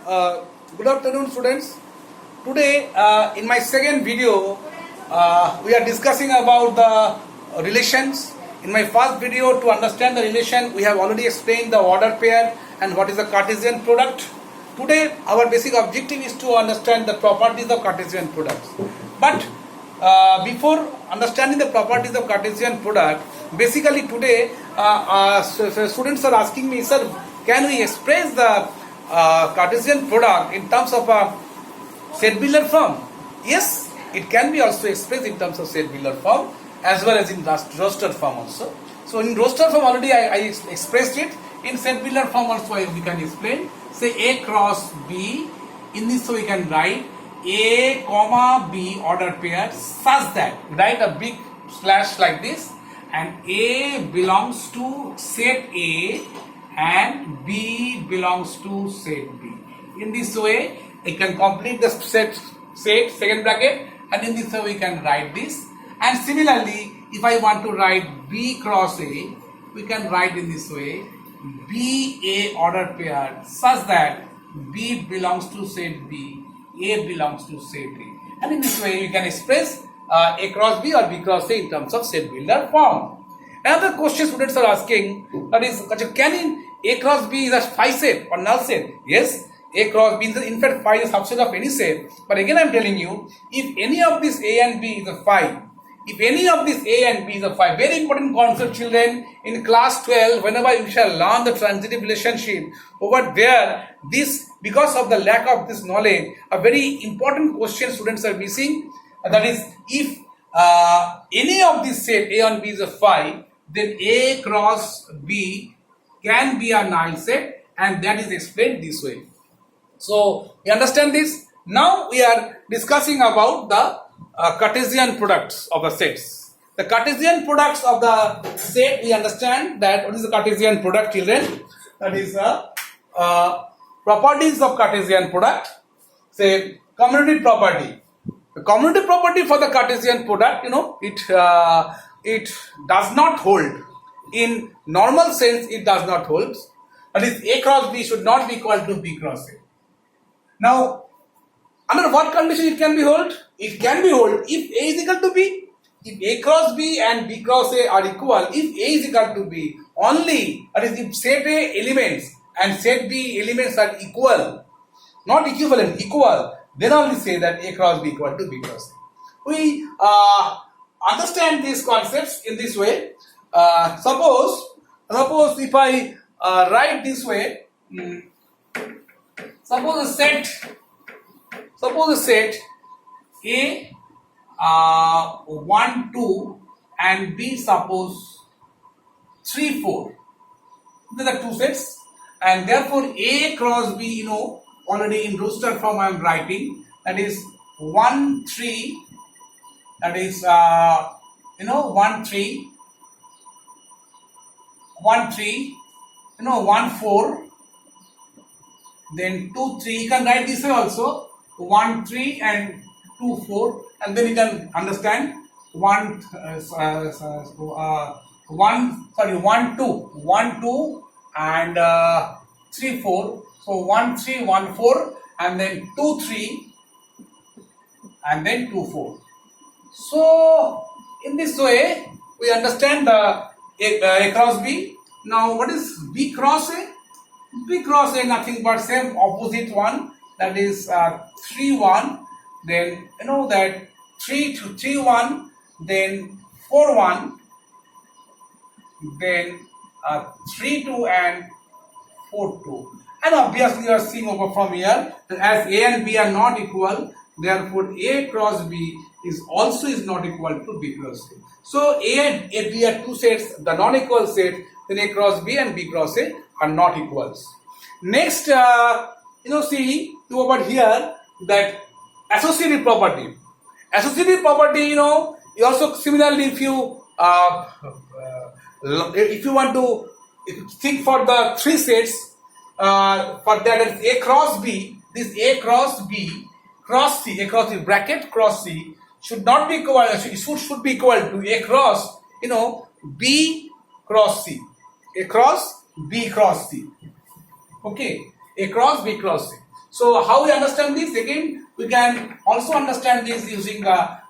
Good afternoon, students. Today, in my second video, we are discussing about the relations. In my first video, to understand the relation, we have already explained the order pair and what is the Cartesian product. Today, our basic objective is to understand the properties of Cartesian products. But before understanding the properties of Cartesian product, basically today, students are asking me, sir, can we express the Cartesian product in terms of a Set-Buehler form? Yes, it can be also expressed in terms of Set-Buehler form as well as in roster form also. So in roster form already I expressed it. In Set-Buehler form also we can explain. Say A cross B. In this way we can write A comma B order pair such that, write a big slash like this, and A belongs to set A and B belongs to set B. In this way, I can complete the set second bracket, and in this way we can write this. And similarly, if I want to write B cross A, we can write in this way B A order pair such that B belongs to set B, A belongs to set A. And in this way, you can express A cross B or B cross A in terms of Set-Buehler form. Another question students are asking, that is, can A cross B is a phi set or null set? Yes, A cross B is in fact phi is a subset of any set. But again I am telling you, if any of this A and B is a phi, if any of this A and B is a phi, very important concept children, in class 12, whenever you shall learn the transitive relationship, over there, this, because of the lack of this knowledge, a very important question students are missing, that is, if any of this set A and B is a phi, then A cross B can be a null set, and that is explained this way. So, you understand this? Now we are discussing about the Cartesian products of the sets. The Cartesian products of the set, we understand that what is the Cartesian product, children? That is properties of Cartesian product. Say commutative property. The commutative property for the Cartesian product, it does not hold. In normal sense, it does not hold. That is, A cross B should not be equal to B cross A. Now, under what condition it can be hold? It can be hold if A is equal to B. If A cross B and B cross A are equal, if A is equal to B, only, that is, if set A elements and set B elements are equal, not equivalent, equal, then only say that A cross B equal to B cross A. We understand these concepts in this way. Suppose if I write this way, suppose a set A 1, 2 and B suppose 3, 4. These are two sets, and therefore A cross B, already in roster form I am writing, that is 1, 3, that is 1, 3, 1, 3, 1, 4, then 2, 3. You can write this way also, 1, 3 and 2, 4, and then you can understand 1, 2 and 3, 4. So 1, 3, 1, 4, and then 2, 3, and then 2, 4. So in this way, we understand the A cross B. Now, what is B cross A? B cross A nothing but same opposite one, that is 3, 1, then that 3, 2, 3, 1, then 4, 1, then 3, 2 and 4, 2. And obviously you are seeing over from here that as A and B are not equal, therefore A cross B is not equal to B cross A. So A and B are two sets, the non-equal set, then A cross B and B cross A are not equals. Next, see over here that associative property. Associative property, you also similarly, if you want to think for the three sets, for that is A cross B, this A cross B cross C, A cross B bracket cross C should not be equal, should be equal to A cross, B cross C, A cross B cross C. Okay, A cross B cross C. So how we understand this? Again, we can also understand this using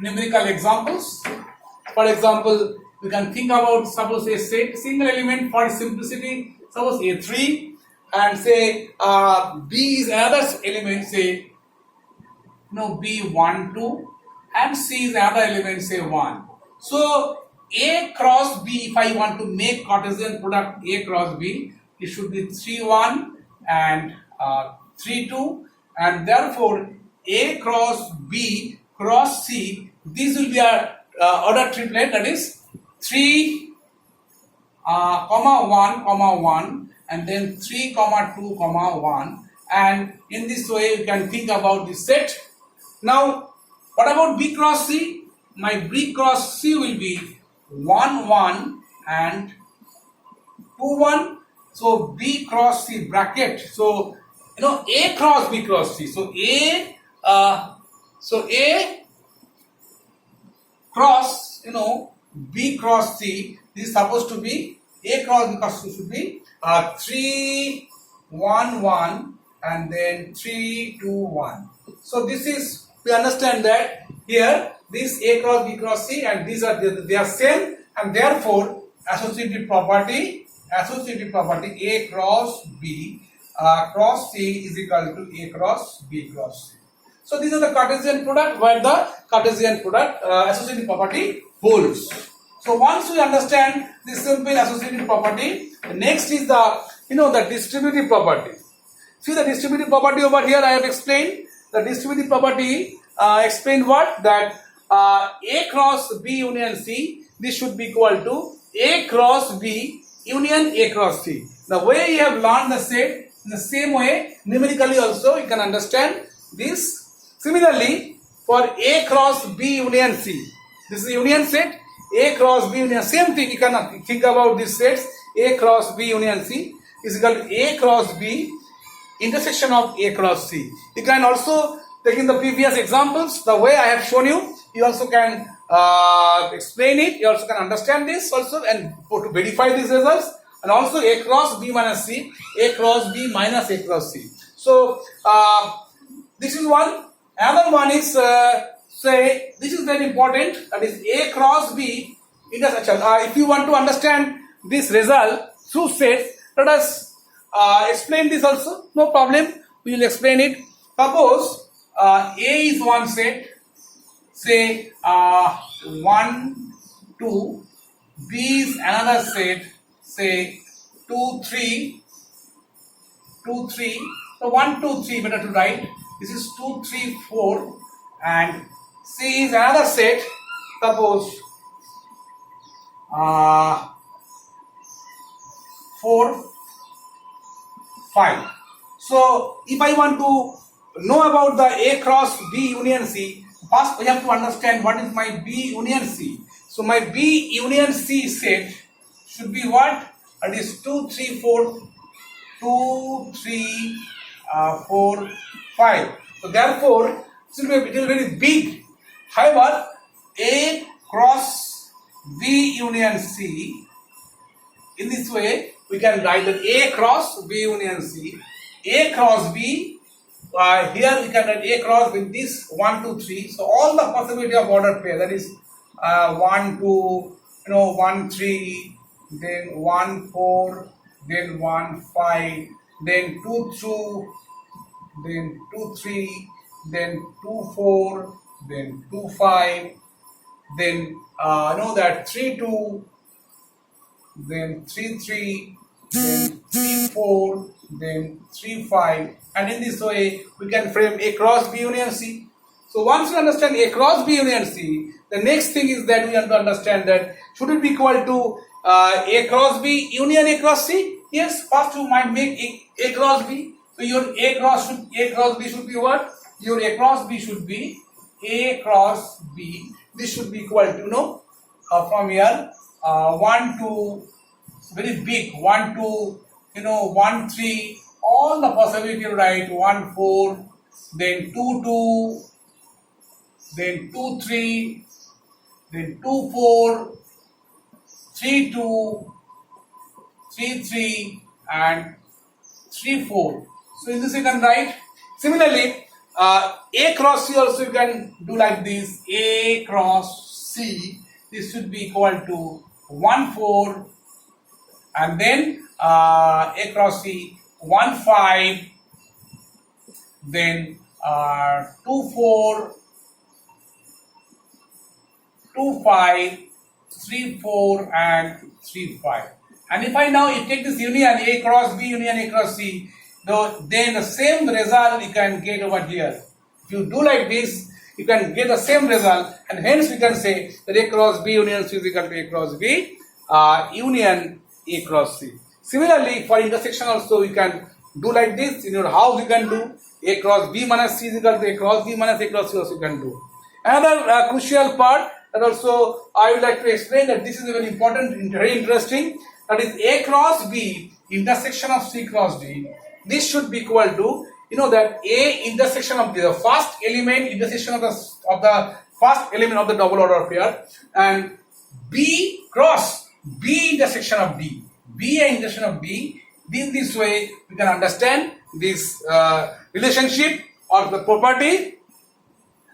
numerical examples. For example, we can think about, suppose a single element for simplicity, suppose A3, and say B is another element, say B1, 2, and C is another element, say 1. So A cross B, if I want to make Cartesian product A cross B, it should be 3, 1 and 3, 2, and therefore A cross B cross C, this will be a order triplet, that is 3, 1, 1, and then 3, 2, 1, and in this way you can think about the set. Now what about B cross C? My B cross C will be 1, 1 and 2, 1. So B cross C bracket. So A cross B cross C. So A cross B cross C. This is supposed to be A cross B cross C should be 3, 1, 1 and then 3, 2, 1. So this is, we understand that here this A cross B cross C and these are they are same, and therefore associative property A cross B cross C is equal to A cross B cross C. So these are the Cartesian product where the Cartesian product associative property holds. So once we understand this simple associative property, the next is the the distributive property. See the distributive property over here I have explained. The distributive property explained what? That A cross B union C, this should be equal to A cross B union A cross C. The way you have learned the set, in the same way numerically also you can understand this. Similarly, for A cross B union C, this is a union set. A cross B union, same thing you can think about these sets. A cross B union C is equal to A cross B intersection of A cross C. You can also take in the previous examples, the way I have shown you, you also can explain it, you also can understand this also and to verify these results, and also A cross B minus C, A cross B minus A cross C. So this is one. Another one is say this is very important, that is A cross B intersection. If you want to understand this result through sets, let us explain this also, no problem, we will explain it. Suppose A is one set, say 1, 2, B is another set, say 2, 3, 2, 3, so 1, 2, 3 better to write, this is 2, 3, 4, and C is another set, suppose 4, 5. So if I want to know about the A cross B union C, first we have to understand what is my B union C. So my B union C set should be what? That is 2, 3, 4, 2, 3, 4, 5. So therefore it will be very big. However, A cross B union C, in this way we can write that A cross B union C, A cross B, here we can write A cross with this 1, 2, 3. So all the possibility of order pair, that is 1, 2, 1, 3, then 1, 4, then 1, 5, then 2, 2, then 2, 3, then 2, 4, then 2, 5, then that 3, 2, then 3, 3, then 3, 4, then 3, 5, and in this way we can frame A cross B union C. So once we understand A cross B union C, the next thing is that we have to understand that should it be equal to A cross B union A cross C? Yes, first you might make A cross B. So your A cross B should be what? Your A cross B should be A cross B. This should be equal to from here 1, 2, very big, 1, 2, 1, 3, all the possibility to write 1, 4, then 2, 2, then 2, 3, then 2, 4, 3, 2, 3, 3, and 3, 4. So in this you can write Similarly, A cross C also you can do like this. A cross C, this should be equal to 1 4, and then A cross C 1 5, then 2 4, 2 5, 3 4, and 3 5. And if I now take this union A cross B union A cross C, then the same result you can get over here. If you do like this, you can get the same result, and hence we can say that A cross B union C is equal to A cross B union A cross C. Similarly, for intersection also you can do like this. In your house you can do A cross B minus C is equal to A cross B minus A cross C also you can do. Another crucial part that also I would like to explain, that this is very important, very interesting, that is A cross B intersection of C cross D. This should be equal to, that A intersection of the first element intersection of the first element of the double order pair, and B cross B intersection of D. B intersection of D. In this way we can understand this relationship or the property,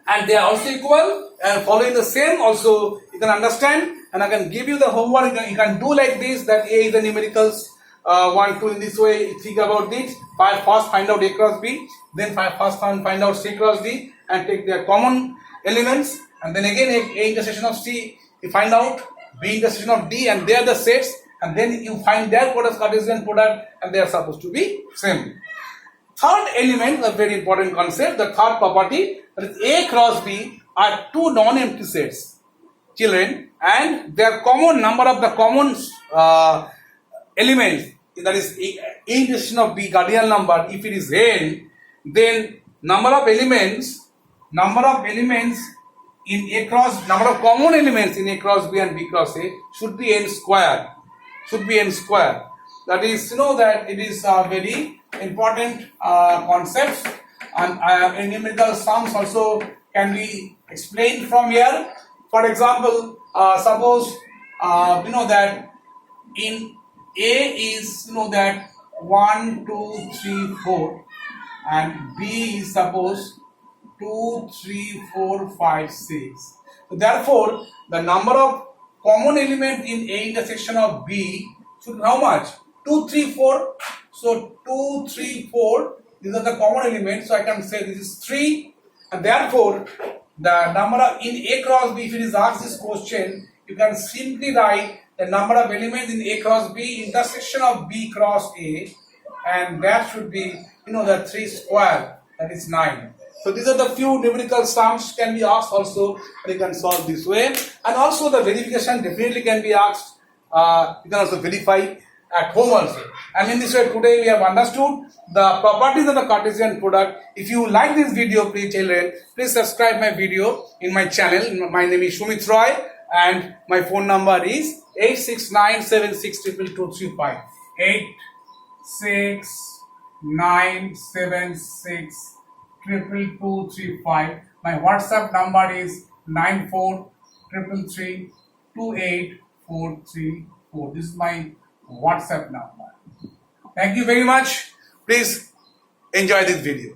and they are also equal, and following the same also you can understand, and I can give you the homework. You can do like this, that A is the numericals 1 2 in this way. Think about this. First find out A cross B, then first find out C cross D, and take their common elements, and then again A intersection of C you find out, B intersection of D, and they are the sets, and then you find their Cartesian product, and they are supposed to be same. Third element, a very important concept, the third property, that is A cross B are two non-empty sets, children, and their common number of the common elements, that is A intersection of B cardinal number, if it is n, then number of common elements in A cross B and B cross A should be n square. That is, that it is a very important concept, and numerical sums also can be explained from here. For example, suppose that in A is that 1 2 3 4, and B is suppose 2 3 4 5 6. So therefore, the number of common element in A intersection of B should be how much? 2 3 4. So 2 3 4, these are the common elements. So I can say this is 3, and therefore the number of in A cross B, if it is asked this question, you can simply write the number of elements in A cross B intersection of B cross A, and that should be the 3 square, that is 9. So these are the few numerical sums can be asked also, and you can solve this way. And also the verification definitely can be asked. You can also verify at home also. And in this way today we have understood the properties of the Cartesian product. If you like this video, please subscribe my video in my channel. My name is Shumit Roy, and my phone number is 8697622235. 8697622235. My WhatsApp number is 9433328434. This is my WhatsApp number. Thank you very much. Please enjoy this video.